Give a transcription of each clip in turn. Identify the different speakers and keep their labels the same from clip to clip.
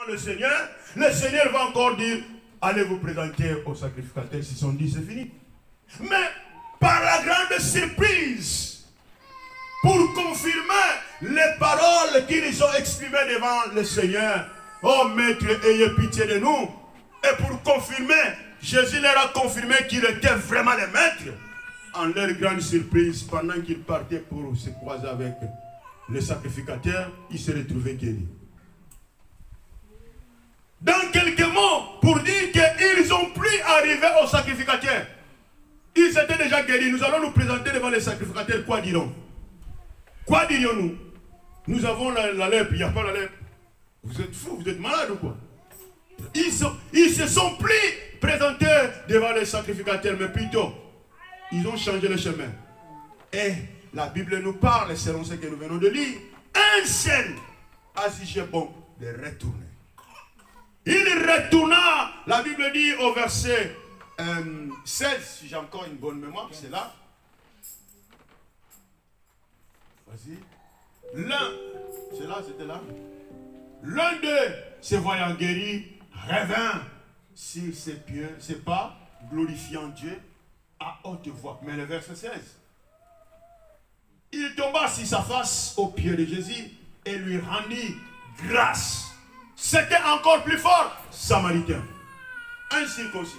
Speaker 1: le Seigneur va encore dire, allez vous présenter au sacrificateur. Ils se sont dit, c'est fini. Mais par la grande surprise, pour confirmer les paroles qu'ils ont exprimées devant le Seigneur, oh maître, ayez pitié de nous. Et pour confirmer, Jésus leur a confirmé qu'il était vraiment le maître. En leur grande surprise, pendant qu'ils partaient pour se croiser avec le sacrificateur, ils se retrouvaient guéris. Dans quelques mots, pour dire qu'ils ont pu arriver au sacrificateur. Ils étaient déjà guéris. Nous allons nous présenter devant les sacrificateurs. Quoi dirons-nous? Quoi dirions-nous? Nous avons la lèpre. Il n'y a pas la lèpre. Vous êtes fous, vous êtes malades ou quoi? Ils se sont pris présentés devant les sacrificateurs, mais plutôt, ils ont changé le chemin. Et la Bible nous parle, selon ce que nous venons de lire, un seul a jugé bon de retourner. Il retourna, la Bible dit au verset 16, si j'ai encore une bonne mémoire, c'est là. Vas-y. C'est là, c'était là. L'un d'eux, se voyant guéri, revint sur ses pieds, ses pas, glorifiant Dieu à haute voix. Mais le verset 16. Il tomba sur sa face aux pieds de Jésus et lui rendit grâce. C'était encore plus fort, Samaritain. Un circoncis.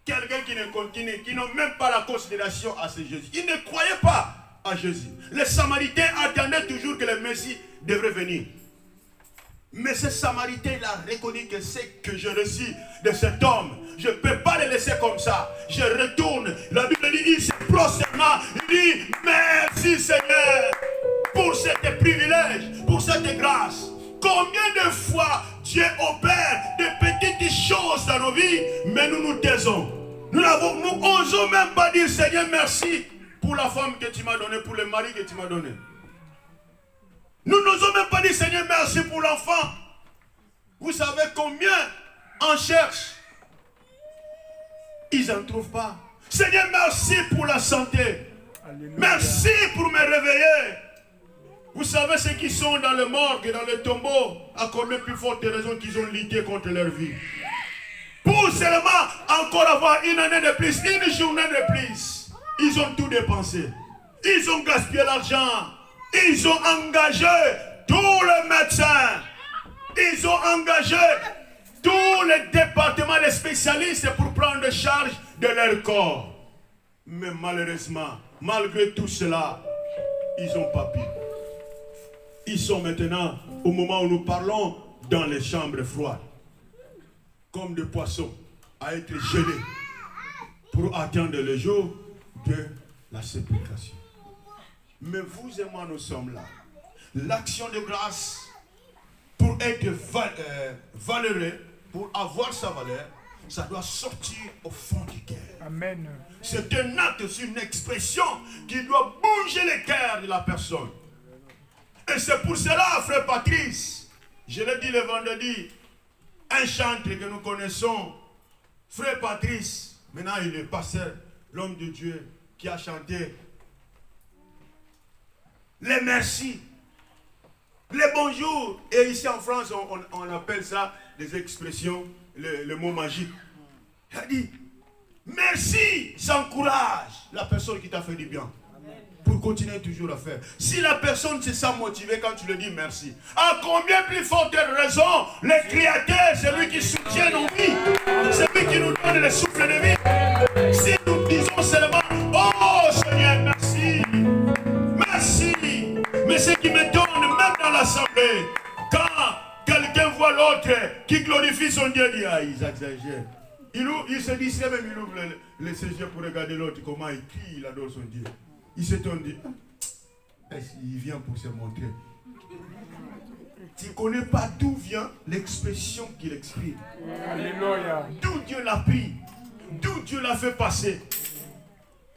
Speaker 1: Quelqu'un qui n'a même pas la considération à ce Jésus. Il ne croyait pas à Jésus. Les Samaritains attendaient toujours que le Messie devrait venir. Mais ce Samaritain, il a reconnu que c'est que je reçus de cet homme. Je ne peux pas le laisser comme ça. Je retourne. La Bible dit, il se prosterna. Il dit, merci Seigneur pour ce privilège, pour cette grâce. Combien de fois Dieu opère de petites choses dans nos vies, mais nous nous taisons. Nous n'osons même pas dire Seigneur merci pour la femme que tu m'as donnée, pour le mari que tu m'as donné. Nous n'osons même pas dire Seigneur merci pour l'enfant. Vous savez combien en cherchent? Ils n'en trouvent pas. Seigneur merci pour la santé. Alléluia. Merci pour me réveiller. Vous savez ceux qui sont dans le morgue et dans le tombeau, à combien plus forte raison qu'ils ont lutté contre leur vie. Pour seulement encore avoir une année de plus, une journée de plus, ils ont tout dépensé. Ils ont gaspillé l'argent. Ils ont engagé tous les médecins. Ils ont engagé tous les départements de spécialistes pour prendre charge de leur corps. Mais malheureusement, malgré tout cela, ils n'ont pas pu. Ils sont maintenant, au moment où nous parlons, dans les chambres froides. Comme des poissons à être gelés pour attendre le jour de la sépultation. Mais vous et moi, nous sommes là. L'action de grâce, pour être valeureux, pour avoir sa valeur, ça doit sortir au fond du cœur. Amen. C'est un acte, c'est une expression qui doit bouger le cœur de la personne. Et c'est pour cela, frère Patrice, je l'ai dit le vendredi, un chantre que nous connaissons, frère Patrice, maintenant il est pasteur, l'homme de Dieu, qui a chanté les merci, les bonjours. Et ici en France, on appelle ça des expressions, le mot magique. Il a dit, merci, ça encourage la personne qui t'a fait du bien. Pour continuer toujours à faire. Si la personne se sent motivée quand tu lui dis merci, à combien plus forte raison le Créateur, c'est lui qui soutient nos vies, c'est lui qui nous donne le souffle de vie. Si nous disons seulement, oh Seigneur, merci, merci. Mais ce qui m'étonne, même dans l'assemblée, quand quelqu'un voit l'autre qui glorifie son Dieu, il dit, ah, ils exagèrent. Il se dit, même il ouvre les yeux pour regarder l'autre, comment il crie, il adore son Dieu. Il se tourne et dit, il vient pour se montrer. Tu ne connais pas d'où vient l'expression qu'il exprime. Alléluia. D'où Dieu l'a pris, d'où Dieu l'a fait passer.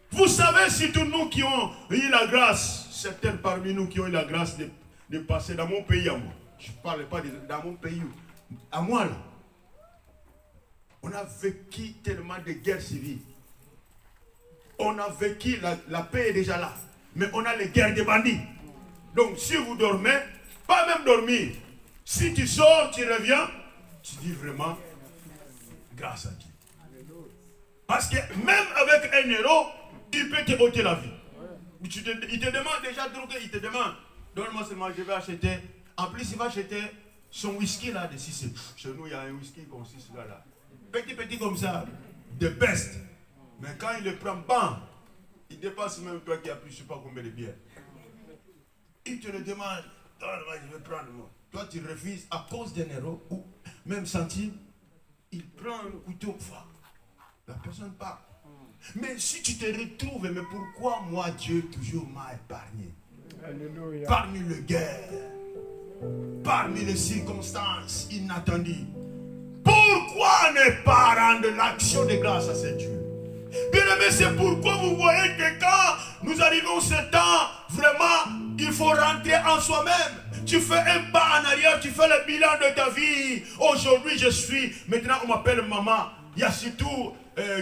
Speaker 1: Vous savez, si tous nous qui ont eu la grâce, certains parmi nous qui ont eu la grâce de passer dans mon pays à moi. Je ne parle pas dans mon pays, à moi là. On a vécu tellement de guerres civiles. On a vécu, la paix est déjà là. Mais on a les guerres des bandits. Donc si vous dormez, pas même dormir. Si tu sors, tu reviens, tu dis vraiment grâce à Dieu. Parce que même avec un héros, il peut te ôter la vie. Il te demande déjà drogué, il te demande, donne-moi seulement, je vais acheter. En plus, il va acheter son whisky là de 6. Chez nous, il y a un whisky comme 6 là. Petit comme ça, de best. Mais quand il le prend, bam, il dépasse même toi qui as plus, je ne sais pas combien de bières. Il te le demande, donne-moi, je vais prendre moi. Toi, tu refuses à cause d'un héros ou même centime, il prend le couteau, la personne part. Mais si tu te retrouves, mais pourquoi moi Dieu toujours m'a épargné? Alléluia. Parmi les guerres, parmi les circonstances inattendues, pourquoi ne pas rendre l'action de grâce à ce Dieu? Bien aimé, c'est pourquoi vous voyez que quand nous arrivons ce temps, vraiment, il faut rentrer en soi-même. Tu fais un pas en arrière, tu fais le bilan de ta vie. Aujourd'hui, je suis, maintenant on m'appelle maman. Il y a surtout,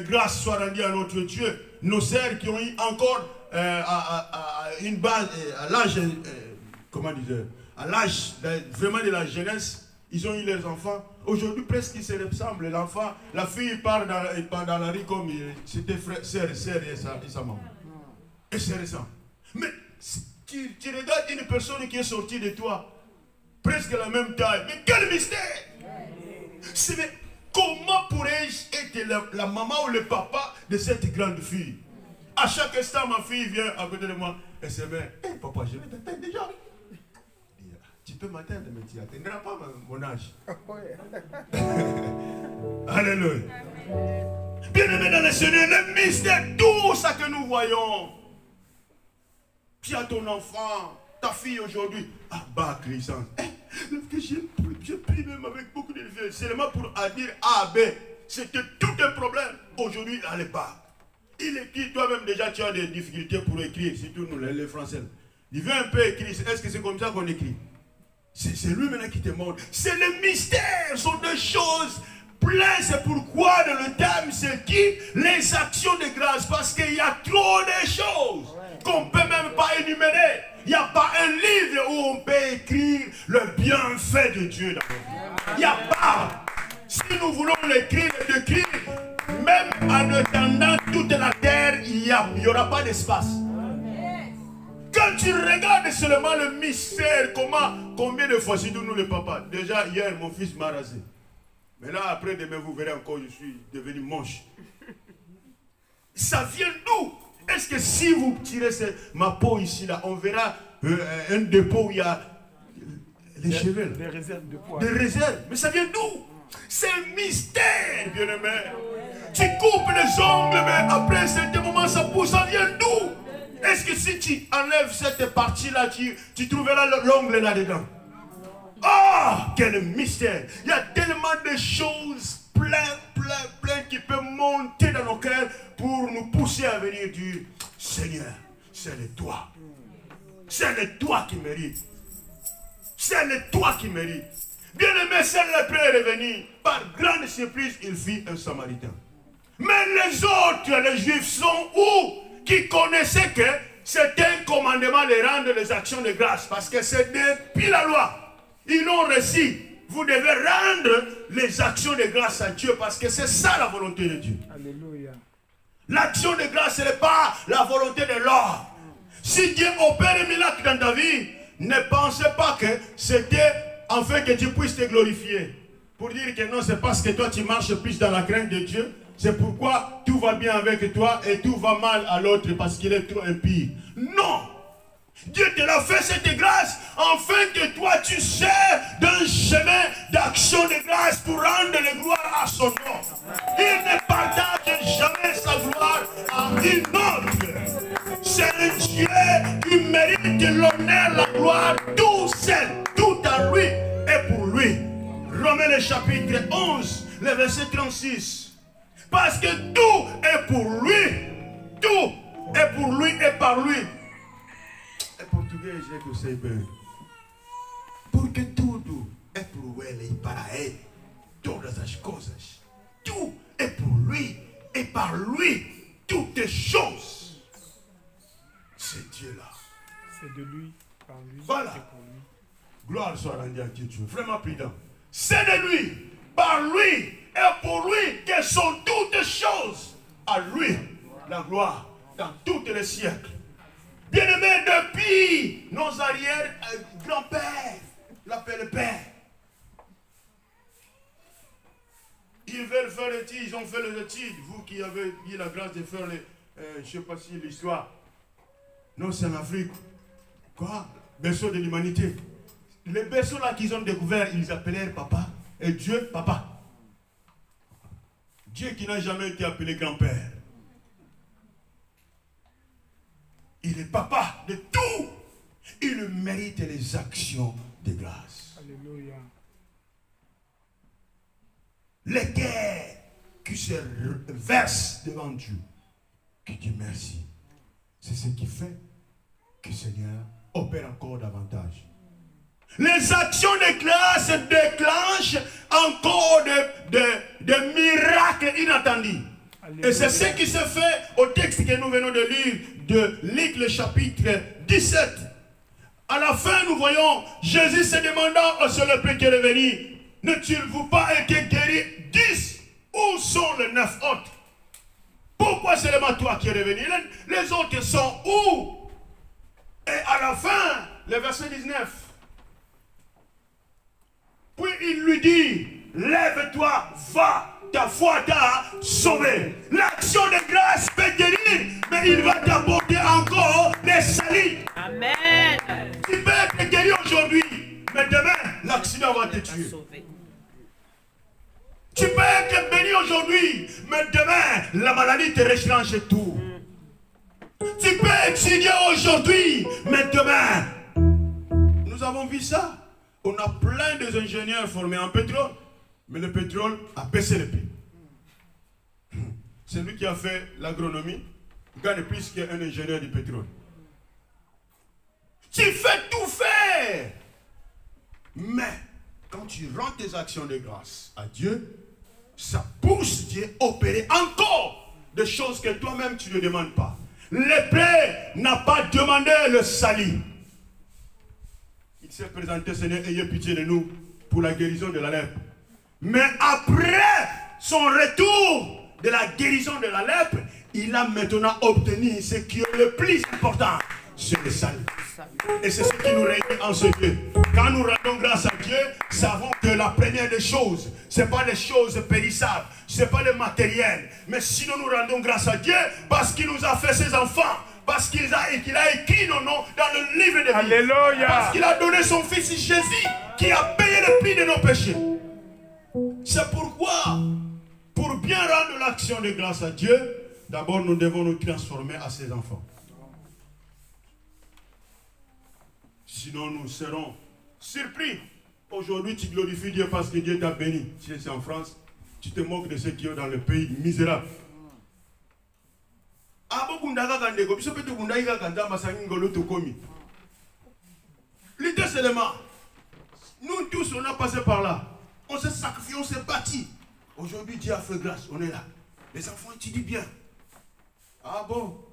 Speaker 1: grâce soit rendue à notre Dieu, nos sœurs qui ont eu encore à une base, à l'âge, comment dire, à l'âge vraiment de la jeunesse, ils ont eu leurs enfants. Aujourd'hui, presque ils se ressemblent. L'enfant, la fille part dans la rue comme c'était frère, sœur et sa maman. Et c'est récent. Mais tu regardes une personne qui est sortie de toi, presque la même taille. Mais quel mystère! Mais comment pourrais-je être la maman ou le papa de cette grande fille? À chaque instant, ma fille vient à côté de moi et se met, hey, papa, je vais t'atteindre déjà. Tu peux m'atteindre, mais tu n'atteindras pas mon âge. Alléluia. Bien-aimé dans le Seigneur, le mystère, tout ça que nous voyons. Tu as ton enfant, ta fille aujourd'hui, à bas licence. J'ai pris même avec beaucoup de vie, seulement pour dire A, B. C'était tout un problème. Aujourd'hui, à l'époque. Il écrit, toi-même déjà, tu as des difficultés pour écrire, surtout nous, les Français. Il veut un peu écrire. Est-ce que c'est comme ça qu'on écrit? C'est lui maintenant qui te montre. C'est le mystère, ce sont des choses pleines. C'est pourquoi dans le thème, c'est qui? Les actions de grâce. Parce qu'il y a trop de choses qu'on ne peut même pas énumérer. Il n'y a pas un livre où on peut écrire le bienfait de Dieu. Il n'y a pas. Si nous voulons l'écrire et l'écrire, même en attendant toute la terre, il n'y aura pas d'espace. Quand tu regardes seulement le mystère, combien de fois, surtout nous les papas, déjà hier mon fils m'a rasé. Mais là après demain vous verrez encore, je suis devenu moche. Ça vient d'où? Est-ce que si vous tirez ma peau ici, là, on verra un dépôt où il y a les cheveux. Des réserves de poids. Des réserves. Mais ça vient d'où? C'est un mystère, bien-aimé. Tu coupes les ongles, mais après un certain moment, ça pousse, ça vient d'où? Est-ce que si tu enlèves cette partie-là, tu trouveras l'ongle là-dedans? Oh, quel mystère! Il y a tellement de choses plein qui peuvent monter dans nos cœurs pour nous pousser à venir dire, Seigneur, c'est le toi. C'est le toi qui mérite. C'est le toi qui mérite. Bien aimé, c'est le Père est revenu. Par grande surprise, il fit un Samaritain. Mais les autres, les Juifs, sont où? Qui connaissaient que c'était un commandement de rendre les actions de grâce. Parce que c'est depuis la loi. Ils l'ont reçu. Vous devez rendre les actions de grâce à Dieu. Parce que c'est ça la volonté de Dieu. Alléluia. L'action de grâce, ce n'est pas la volonté de l'homme. Si Dieu opère un miracle dans ta vie, ne pensez pas que c'était afin que tu puisses te glorifier. Pour dire que non, c'est parce que toi tu marches plus dans la crainte de Dieu. C'est pourquoi tout va bien avec toi et tout va mal à l'autre parce qu'il est trop impie. Non! Dieu te l'a fait cette grâce afin que toi tu sers d'un chemin d'action de grâce pour rendre les gloires à son nom. Il ne partage jamais sa gloire à une autre. C'est un Dieu qui mérite l'honneur, la gloire, tout seul, tout à lui et pour lui. Romains le chapitre 11, le verset 36. Parce que tout est pour lui. Tout est pour lui et par lui. Et português é que eu sei bem. Porque tudo é por ele e para ele. Todas as coisas. Tout est pour lui et par lui. Toutes les choses. C'est Dieu-là. C'est de lui, par lui, voilà. Et pour lui. Gloire soit rendue à Dieu. Vraiment prudent. C'est de lui, par par lui et pour lui que sont toutes choses. À lui la gloire dans tous les siècles. Bien-aimés, depuis nos arrière-grands-pères l'appellent Père. Ils veulent faire les études, ils ont fait les études. Vous qui avez eu la grâce de faire les, je ne sais pas si l'histoire. Non, c'est en Afrique. Quoi? Berceau de l'humanité. Les berceaux là qu'ils ont découvert, ils appelèrent papa. Et Dieu, papa. Dieu qui n'a jamais été appelé grand-père. Il est papa de tout. Il mérite les actions de grâce.
Speaker 2: Alléluia.
Speaker 1: Les cœurs qui se versent devant Dieu, qui dit merci. C'est ce qui fait que le Seigneur opère encore davantage. Les actions de grâce déclenchent encore des miracles inattendus. Alléluia. Et c'est ce qui se fait au texte que nous venons de lire de Luc le chapitre 17. À la fin, nous voyons Jésus se demandant au seul peuple qui est revenu, n'ont-ils-vous pas été guéris 10? Où sont les 9 autres? Pourquoi seulement toi qui es revenu? Les autres sont où? Et à la fin, le verset 19. Puis il lui dit, lève-toi, va, ta foi t'a sauvé. L'action de grâce peut guérir, mais il va t'apporter encore des salis.
Speaker 3: Amen.
Speaker 1: Tu peux être guéri aujourd'hui, mais demain, l'accident va te tuer. Tu peux être béni aujourd'hui, mais demain, la maladie te rechange tout. Tu peux étudier aujourd'hui, mais demain, nous avons vu ça. On a plein d'ingénieurs formés en pétrole, mais le pétrole a baissé le prix. C'est lui qui a fait l'agronomie, gagne plus qu'un ingénieur du pétrole. Tu fais tout faire, mais quand tu rends tes actions de grâce à Dieu, ça pousse Dieu à opérer encore des choses que toi-même tu ne demandes pas. L'épée n'a pas demandé le salut. Il s'est présenté, Seigneur, ayez pitié de nous pour la guérison de la lèpre. Mais après son retour de la guérison de la lèpre, il a maintenant obtenu ce qui est le plus important, c'est le salut. Et c'est ce qui nous réunit en ce Dieu. Quand nous rendons grâce à Dieu, savons que la première des choses, ce n'est pas les choses périssables, ce n'est pas le matériel. Mais sinon nous rendons grâce à Dieu parce qu'il nous a fait ses enfants. Parce qu'il a écrit nos noms dans le livre de vie.
Speaker 2: Alléluia.
Speaker 1: Parce qu'il a donné son fils Jésus qui a payé le prix de nos péchés. C'est pourquoi, pour bien rendre l'action de grâce à Dieu, d'abord nous devons nous transformer à ses enfants. Sinon nous serons surpris. Aujourd'hui tu glorifies Dieu parce que Dieu t'a béni. Si c'est en France, tu te moques de ceux qui sont dans le pays misérable. L'idée seulement, nous tous on a passé par là, on s'est sacrifié, on s'est battu. Aujourd'hui Dieu a fait grâce, on est là. Les enfants étudient bien. Ah bon?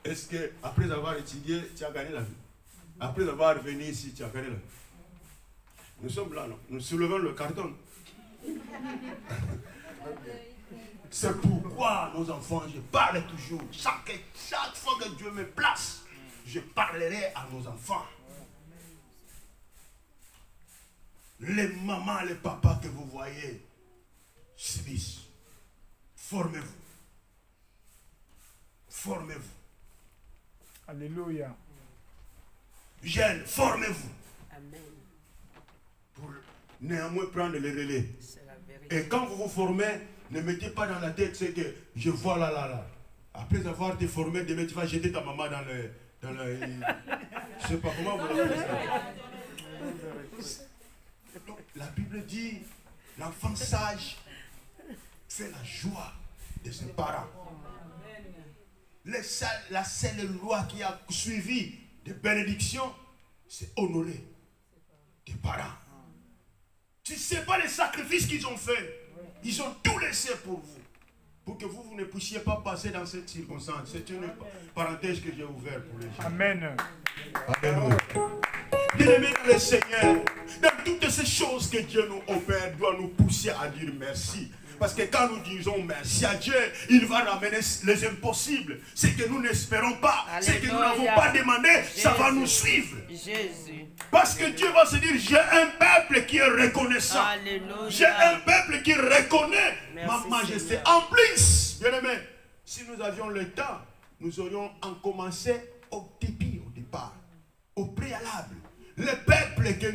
Speaker 1: Est-ce que après avoir étudié, tu as gagné la vie? Après avoir venu ici, tu as gagné la vie? Nous sommes là, non? Nous soulevons le carton. C'est pourquoi nos enfants, je parle toujours, chaque fois que Dieu me place, je parlerai à nos enfants. Les mamans, les papas que vous voyez subissent. Formez-vous. Formez-vous.
Speaker 2: Alléluia.
Speaker 1: Jeunes, formez-vous.
Speaker 3: Amen.
Speaker 1: Pour néanmoins prendre le relais.
Speaker 3: C'est la vérité.
Speaker 1: Et quand vous vous formez, ne mettez pas dans la tête ce que je vois là. Après avoir été formé, demain tu vas jeter ta maman dans le je ne sais pas comment vous l'appelez ça. La Bible dit, l'enfant sage fait la joie de ses parents. La seule loi qui a suivi des bénédictions, c'est honorer tes parents. Tu ne sais pas les sacrifices qu'ils ont fait. Ils ont tout laissé pour vous. Pour que vous ne puissiez pas passer dans cette circonstance. C'est une parenthèse que j'ai ouverte pour les gens.
Speaker 2: Amen.
Speaker 1: Alléluia. Bien-aimés dans le Seigneur, dans toutes ces choses que Dieu nous opère doivent nous pousser à dire merci. Parce que quand nous disons merci à Dieu, il va ramener les impossibles. Ce que nous n'espérons pas, ce que nous n'avons pas demandé, ça va nous suivre.
Speaker 2: Jésus.
Speaker 1: Parce que Dieu va se dire, j'ai un peuple qui est reconnaissant. J'ai un peuple qui reconnaît ma majesté. Seigneur. En plus, bien aimé, si nous avions le temps, nous aurions en commencé au début, au départ, au préalable. Le peuple que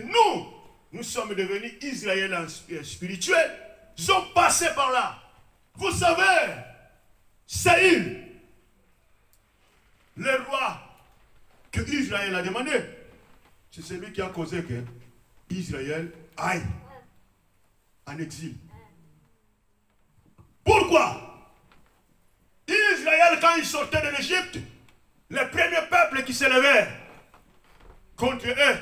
Speaker 1: nous sommes devenus Israéliens spirituels, sont passés par là. Vous savez, Saül, le roi que Israël a demandé, c'est celui qui a causé que Israël aille en exil. Pourquoi? Israël, quand il sortait de l'Égypte, le premier peuple qui s'élevait contre eux,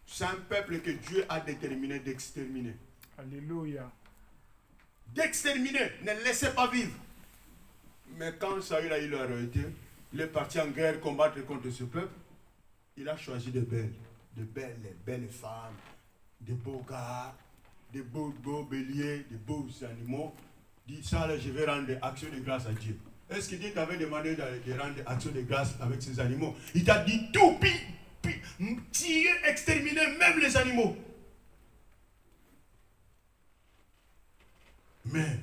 Speaker 1: c'est un peuple que Dieu a déterminé d'exterminer.
Speaker 3: Alléluia.
Speaker 1: D'exterminer, ne laissez pas vivre. Mais quand Saül a eu la réalité, il est parti en guerre combattre contre ce peuple. Il a choisi de belles femmes, de beaux gars, de beaux béliers, de beaux animaux. Il dit ça, là, je vais rendre action de grâce à Dieu. Est-ce que Dieu t'avait demandé de rendre action de grâce avec ces animaux? Il t'a dit tout, puis tirer, exterminer même les animaux. Mais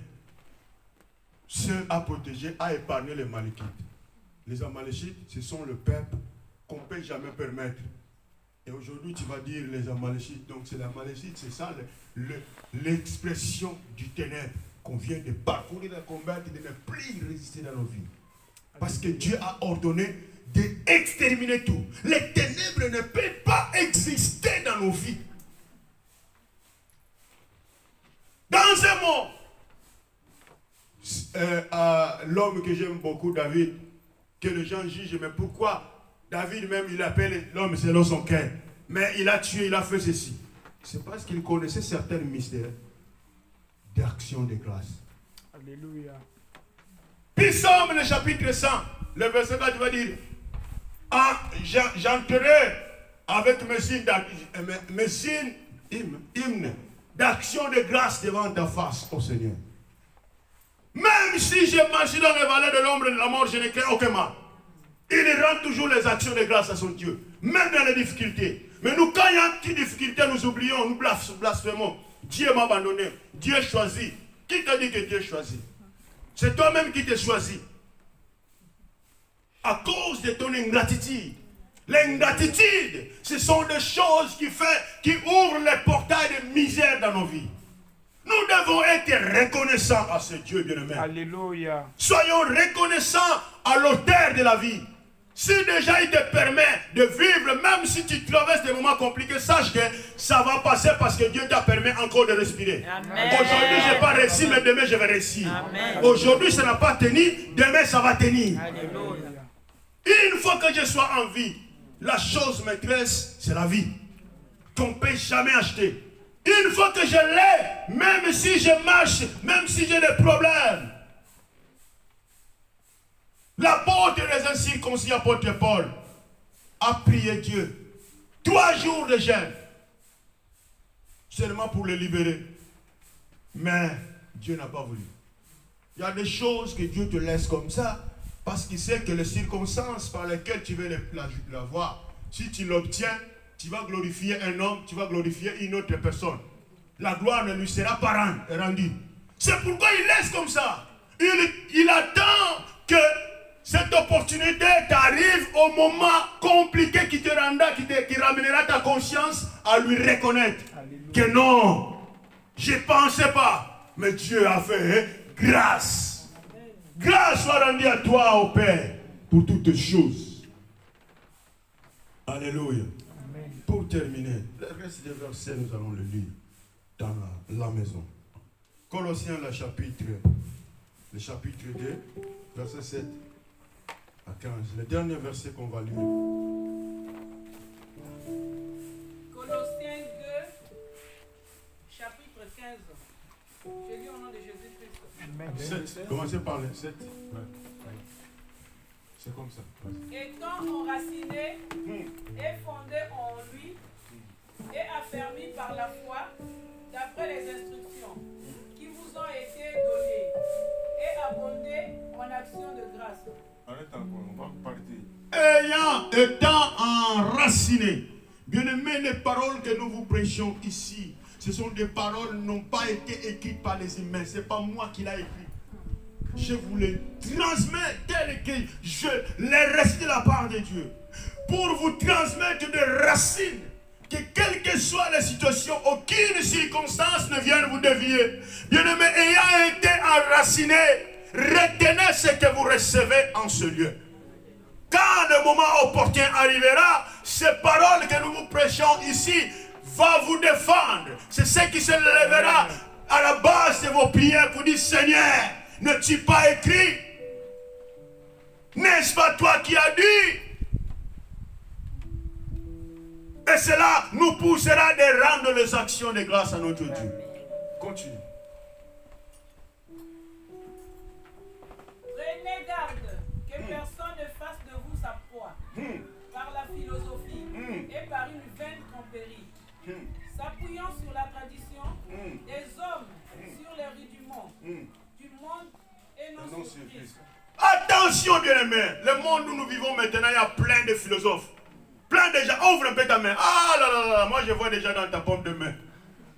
Speaker 1: Dieu a protégé, a épargné les Malékites. Les Amaléchites, ce sont le peuple qu'on ne peut jamais permettre. Et aujourd'hui, tu vas dire les Amaléchites. Donc, c'est l'Amaléchite, c'est ça l'expression du ténèbre qu'on vient de parcourir, de combattre, de ne plus résister dans nos vies. Parce que Dieu a ordonné d'exterminer tout. Les ténèbres ne peuvent pas exister dans nos vies. Dans un mot, l'homme que j'aime beaucoup, David, que les gens jugent, mais pourquoi David même, il appelle l'homme selon son cœur, mais il a tué, il a fait ceci. C'est parce qu'il connaissait certains mystères d'action de grâce.
Speaker 3: Alléluia.
Speaker 1: Psaume, le chapitre 100, le verset 4, tu vas dire, j'entrerai avec mes hymnes d'action de grâce devant ta face, ô Seigneur. Même si je marche dans les vallées de l'ombre et de la mort, je ne crains aucun mal. Il rend toujours les actions de grâce à son Dieu, même dans les difficultés. Mais nous, quand il y a une petite difficulté, nous oublions, nous blasphémons. Dieu m'a abandonné, Dieu choisit. Qui t'a dit que Dieu choisit? C'est toi-même qui t'es choisi. À cause de ton ingratitude. L'ingratitude, ce sont des choses qui ouvrent les portails de misère dans nos vies. Nous devons être reconnaissants à ce Dieu bien-aimé.
Speaker 3: Alléluia.
Speaker 1: Soyons reconnaissants à l'auteur de la vie. Si déjà il te permet de vivre, même si tu traverses des moments compliqués, sache que ça va passer parce que Dieu t'a permis encore de respirer. Aujourd'hui, je n'ai pas réussi, mais demain, je vais réussir. Aujourd'hui, ça n'a pas tenu, demain, ça va tenir.
Speaker 3: Alléluia.
Speaker 1: Une fois que je sois en vie, la chose maîtresse, c'est la vie. Qu'on ne peut jamais acheter. Une fois que je l'ai, même si je marche, même si j'ai des problèmes, l'apôtre des incirconcis, apôtre Paul, a prié Dieu 3 jours de jeûne, seulement pour le libérer. Mais Dieu n'a pas voulu. Il y a des choses que Dieu te laisse comme ça, parce qu'il sait que les circonstances par lesquelles tu veux l'avoir, si tu l'obtiens, tu vas glorifier un homme, tu vas glorifier une autre personne. La gloire ne lui sera pas rendue. C'est pourquoi il laisse comme ça. Il attend que cette opportunité t'arrive au moment compliqué qui te rendra, qui ramènera ta conscience à lui reconnaître. Alléluia. Que non, je ne pensais pas, mais Dieu a fait grâce. Amen. Grâce soit rendue à toi, ô Père, pour toutes choses. Alléluia. Amen. Pour terminer, le reste des versets, nous allons le lire dans la maison. Colossiens, le chapitre 2, verset 7 à 15. Le dernier verset qu'on va lire.
Speaker 2: Colossiens 2, chapitre 15. Je lis au nom de Jésus-Christ.
Speaker 1: 7. Commencez par le 7. Ouais. C'est comme ça.
Speaker 2: Étant enracinés et fondés en lui, et par la foi, d'après les instructions qui vous ont été données, et abondez en action de grâce.
Speaker 1: Arrête encore, on va partir. Étant enracinés. Bien-aimés, les paroles que nous vous prêchons ici, ce sont des paroles qui n'ont pas été écrites par les humains. Ce n'est pas moi qui l'ai écrit. Je vous les transmets telles que je les récite de la part de Dieu. Pour vous transmettre des racines. Que quelle que soit la situation, aucune circonstance ne vienne vous dévier. Bien-aimés, ayant été enracinés, retenez ce que vous recevez en ce lieu. Quand le moment opportun arrivera, ces paroles que nous vous prêchons ici va vous défendre. C'est ce qui se lèvera à la base de vos prières pour dire: Seigneur, n'as-tu pas écrit? N'est-ce pas toi qui as dit? Et cela nous poussera de rendre les actions de grâce à notre Dieu. Continue.
Speaker 2: Prenez garde que personne ne fasse de vous sa proie par la philosophie et par une vaine tromperie, s'appuyant sur la tradition des hommes, sur les rudiments du monde et non sur Christ.
Speaker 1: Attention, bien-aimés, le monde où nous vivons maintenant, il y a plein de philosophes. Plein de gens. Ouvre un peu ta main. Ah là là là, moi je vois déjà dans ta paume de main.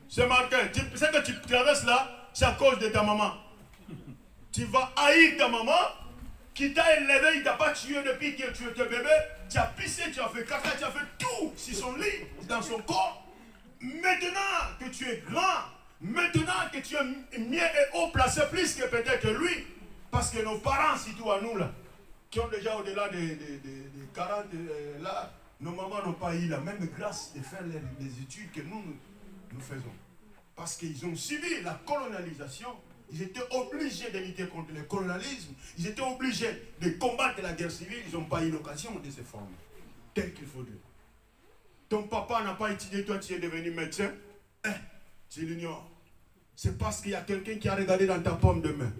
Speaker 1: C'est marqué. Ce que tu traverses là, c'est à cause de ta maman. Tu vas haïr ta maman qui t'a élevé, il t'a pas tué depuis que tu étais bébé. Tu as pissé, tu as fait caca, tu as fait tout sur son lit, dans son corps. Maintenant que tu es grand, maintenant que tu es mieux et haut placé plus que peut-être lui, parce que nos parents, surtout à nous là, qui ont déjà au-delà des 40 là, nos mamans n'ont pas eu la même grâce de faire les études que nous faisons. Parce qu'ils ont subi la colonisation. Ils étaient obligés de lutter contre le colonialisme. Ils étaient obligés de combattre la guerre civile. Ils n'ont pas eu l'occasion de se former tel qu'il faudrait. Ton papa n'a pas étudié, toi tu es devenu médecin. Tu l'ignores. C'est parce qu'il y a quelqu'un qui a regardé dans ta paume de main.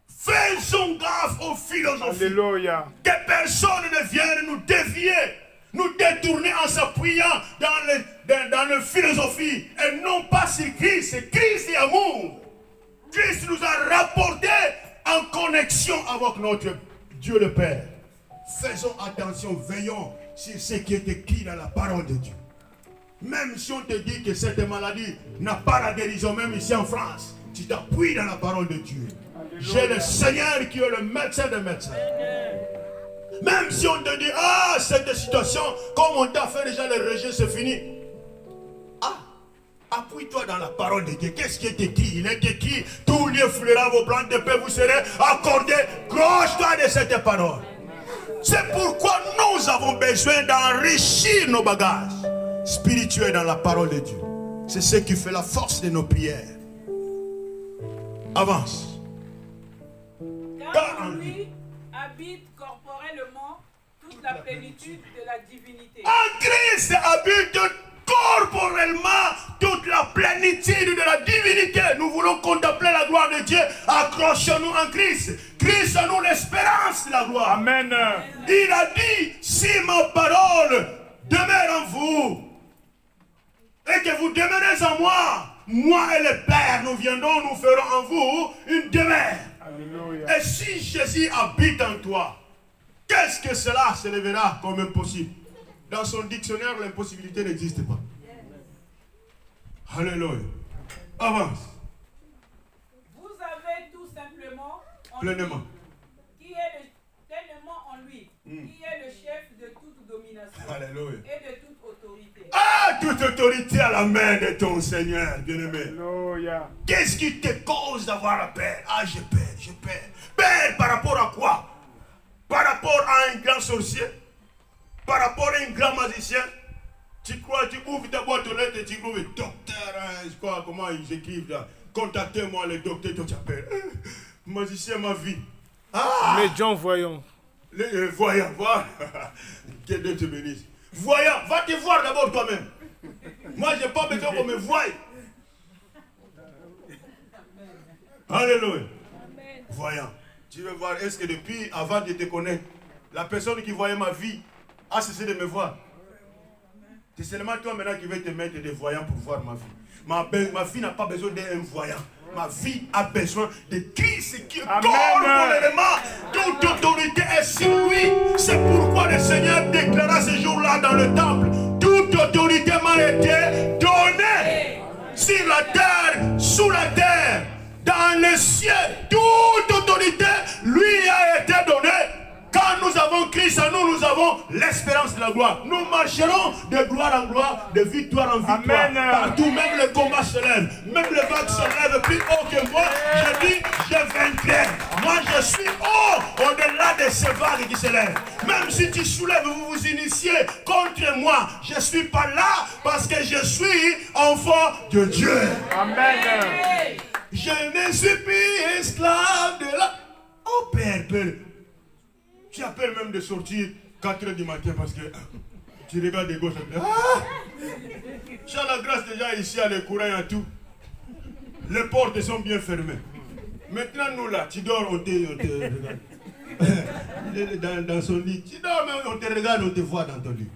Speaker 1: Faisons gaffe aux philosophies.
Speaker 3: Alléluia.
Speaker 1: Que personne ne vienne nous dévier, nous détourner en s'appuyant dans la philosophie et non pas sur Christ. C'est Christ et amour. Christ nous a rapporté en connexion avec notre Dieu le Père. Faisons attention, veillons sur ce qui est écrit dans la parole de Dieu. Même si on te dit que cette maladie n'a pas la guérison, même ici en France, tu t'appuies dans la parole de Dieu. J'ai le Seigneur qui est le médecin des médecins. Même si on te dit, ah, cette situation, comme on t'a fait déjà le rejet, c'est fini. Ah, appuie-toi dans la parole de Dieu. Qu'est-ce qui est écrit? Il est écrit, tout lieu fleura vos plantes de paix, vous serez accordés. Croche-toi de cette parole. C'est pourquoi nous avons besoin d'enrichir nos bagages spirituels dans la parole de Dieu. C'est ce qui fait la force de nos prières. Avance.
Speaker 2: Car en lui habite corporellement toute la plénitude de la divinité.
Speaker 1: En Christ habite corporellement toute la plénitude de la divinité. Nous voulons contempler la gloire de Dieu. Accrochons-nous en Christ. Christ a nous l'espérance de la gloire.
Speaker 3: Amen.
Speaker 1: Il a dit, si ma parole demeure en vous et que vous demeurez en moi, moi et le Père, nous viendrons, nous ferons en vous une demeure.
Speaker 3: Alléluia.
Speaker 1: Et si Jésus habite en toi, qu'est-ce que cela se lèvera comme impossible? Dans son dictionnaire, l'impossibilité n'existe pas. Alléluia. Avance.
Speaker 2: Vous avez tout simplement en
Speaker 1: Pleinement.
Speaker 2: lui, qui est pleinement en lui, qui est le chef de toute domination
Speaker 1: Alléluia.
Speaker 2: et de toute autorité.
Speaker 1: Ah, toute autorité à la main de ton Seigneur, bien-aimé.
Speaker 3: Alléluia.
Speaker 1: Qu'est-ce qui te cause d'avoir la paix? Ah, je perds, je perds. Père par rapport à quoi? Par rapport à un grand sorcier? Par rapport à un grand magicien? Tu crois, tu ouvres ta boîte aux lettres et tu trouves docteur, je crois, comment ils écrivent là. Contactez-moi le docteur, tu t'appelles. Magicien, ma vie. Ah!
Speaker 3: Médium voyons.
Speaker 1: Voyant, voilà. Que Dieu te bénisse. Voyant, va te voir d'abord toi-même. Moi, je n'ai pas besoin qu'on me voie. Alléluia. Voyant. Tu veux voir, est-ce que depuis, avant de te connaître, la personne qui voyait ma vie a cessé de me voir? C'est seulement toi maintenant qui veux te mettre des voyants pour voir ma vie. Ma vie n'a pas besoin d'un voyant. Ma vie a besoin de Christ qui corps toute autorité est sur lui. C'est pourquoi le Seigneur déclara ce jour-là dans le temple. Toute autorité m'a été donnée sur la terre, sous la terre, dans les cieux. Toute autorité lui a été donnée. Quand nous avons Christ en nous, nous avons l'espérance de la gloire. Nous marcherons de gloire en gloire, de victoire en victoire. Amen. Partout, même le combat se lève, même le vague se lève plus haut que moi. Je dis, je vaincrai. Moi, je suis haut, au-delà de ces vagues qui se lèvent. Même si tu soulèves, vous vous initiez contre moi, je ne suis pas là parce que je suis enfant de Dieu.
Speaker 3: Amen.
Speaker 1: Je ne suis plus esclave de la... Oh Père, tu appelles même de sortir 4 h du matin parce que tu regardes de gauche. Tu as la grâce déjà ici, à le courant et à tout. Les portes sont bien fermées. Maintenant, nous là, tu dors, on te regarde. Il est dans son lit. Tu dors, mais on te regarde, on te voit dans ton lit.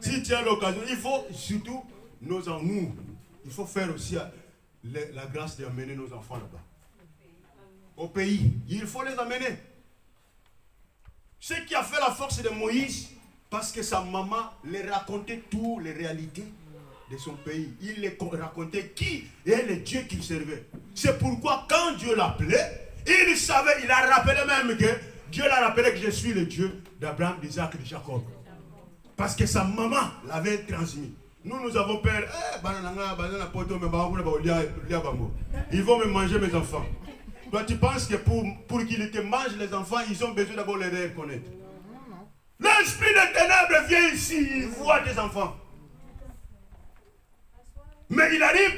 Speaker 1: Si tu as l'occasion, il faut surtout, il faut faire aussi la grâce d'amener nos enfants là-bas. Au pays, il faut les amener. Ce qui a fait la force de Moïse, parce que sa maman lui racontait toutes les réalités de son pays. Il les racontait qui est le Dieu qu'il servait. C'est pourquoi quand Dieu l'appelait, il savait, il a rappelé même que Dieu l'a rappelé que je suis le Dieu d'Abraham, d'Isaac et de Jacob. Parce que sa maman l'avait transmis. Nous avons peur. Ils vont me manger mes enfants. Toi, tu penses que pour qu'ils te mangent les enfants, ils ont besoin d'abord les reconnaître. L'esprit des ténèbres vient ici, il voit tes enfants. Mais il arrive